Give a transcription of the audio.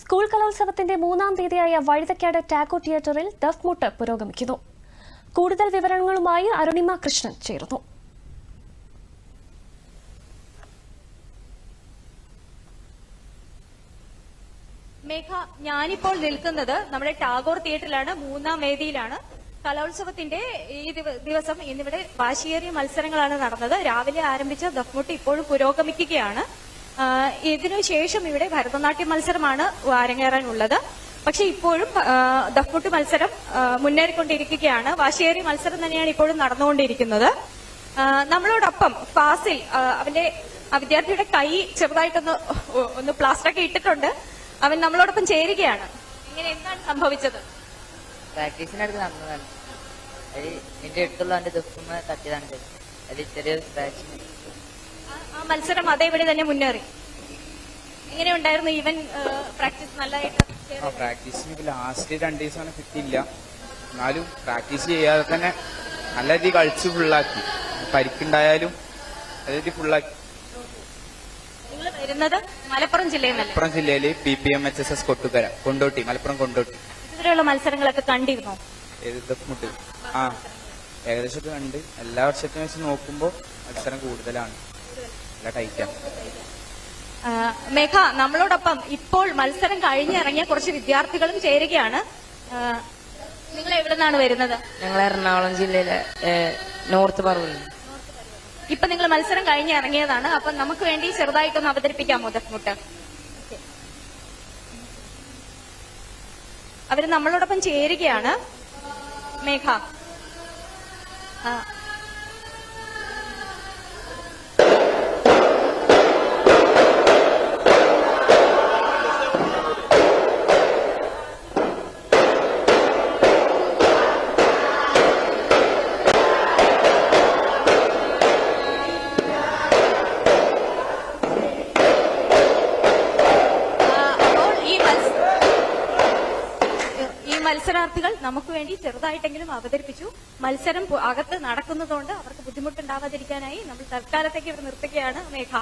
School കലോത്സവത്തിന്റെ 3-ാം തീയതിയായ Vazhuthacaud taco തിയേറ്ററിൽ ദഫ്മുട്ട് പുരോഗമിക്കുന്നു. കൂടുതൽ വിവരങ്ങളുമായി അരുണിമ കൃഷ്ണൻ ചേരുന്നു. മേഘ, ഞാനിപ്പോൾ നിൽക്കുന്നത് നമ്മുടെ ടാഗോർ തിയേറ്ററിലാണ്. 3-ാം വേദിയിലാണ്. കലോത്സവത്തിന്റെ ഈ ദിവസം ഇന്നിവിടെ വാശിയേറിയ മത്സരങ്ങളാണ് നടന്നത്. രാവിലെ ആരംഭിച്ച ദഫ്മുട്ട് ഇപ്പോഴും പുരോഗമിക്കുകയാണ്. ഇതിനുശേഷം ഇവിടെ ഭരതനാട്യ മത്സരമാണ് അരങ്ങേറാനുള്ളത്. പക്ഷെ ഇപ്പോഴും ദഫ്മുട്ട് മത്സരം മുന്നേറിക്കൊണ്ടിരിക്കുകയാണ്. വാശിയേറിയ മത്സരം തന്നെയാണ് ഇപ്പോഴും നടന്നുകൊണ്ടിരിക്കുന്നത്. നമ്മളോടൊപ്പം ഫാസിൽ അവന്റെ വിദ്യാർത്ഥിയുടെ കൈ ചെറുതായിട്ടൊന്ന് പ്ലാസ്റ്ററൊക്കെ ഇട്ടിട്ടുണ്ട്. അവൻ നമ്മളോടൊപ്പം ചേരുകയാണ്. ഇങ്ങനെ എന്താണ് സംഭവിച്ചത്? പ്രാക്ടീസിനടുത്ത് നടന്നതാണ്. എന്റെ അടുത്തുള്ള എന്റെ ദുഃഖം തട്ടിയതാണ്. അതിൽ ചെറിയൊരു സ്ക്രാച്ച്. ആ മത്സരം അതേപടി തന്നെ മുന്നേറി. എങ്ങനെയുണ്ടായിരുന്നു ഇവൻ പ്രാക്ടീസ്? നല്ലതായിട്ട് പ്രാക്ടീസിന് ലാസ്റ്റ് 2 ദിവസമാണ് കിട്ടിയില്ല. എന്നാലും പ്രാക്ടീസ് ചെയ്യാതെ തന്നെ നല്ല രീതിയിൽ കളിച്ച് ഫുള്ളാക്കി. പരിക്കുണ്ടായാലും അതായത് ഫുള്ളാക്കി. നിങ്ങൾ വരുന്നത് മലപ്പുറം ജില്ലയിൽ PPMHSS കൊട്ടുകര കൊണ്ടോട്ടി, മലപ്പുറം കൊണ്ടോട്ടി. ഇതുവരെയുള്ള മത്സരങ്ങളൊക്കെ കണ്ടിരുന്നോ? ദഫ്മുട്ട് ഏകദേശം കണ്ട്. എല്ലാ വർഷത്തെ വെച്ച് നോക്കുമ്പോ മത്സരം കൂടുതലാണ്, നല്ല ടൈറ്റാണ്. മേഘ, നമ്മളോടൊപ്പം ഇപ്പോൾ മത്സരം കഴിഞ്ഞിറങ്ങിയ കുറച്ച് വിദ്യാർത്ഥികളും ചേരുകയാണ്. നിങ്ങൾ എവിടെ നിന്നാണ് വരുന്നത്? ഞങ്ങൾ എറണാകുളം ജില്ലയിലെ നോർത്ത് പറവൂർ. ഇപ്പൊ നിങ്ങൾ മത്സരം കഴിഞ്ഞിറങ്ങിയതാണ്. അപ്പൊ നമുക്ക് വേണ്ടി ചെറുതായിട്ടൊന്ന് അവതരിപ്പിക്കാമോ ദഫ്മുട്ട്? അവര് നമ്മളോടൊപ്പം ചേരുകയാണ്. മേഘ, മത്സരാർത്ഥികൾ നമുക്ക് വേണ്ടി ചെറുതായിട്ടെങ്കിലും അവതരിപ്പിച്ചു. മത്സരം അകത്ത് നടക്കുന്നതുകൊണ്ട് അവർക്ക് ബുദ്ധിമുട്ടുണ്ടാവാതിരിക്കാനായി നമ്മൾ തൽക്കാലത്തേക്ക് ഇവിടെ നിർത്തുകയാണ്. മേഘ.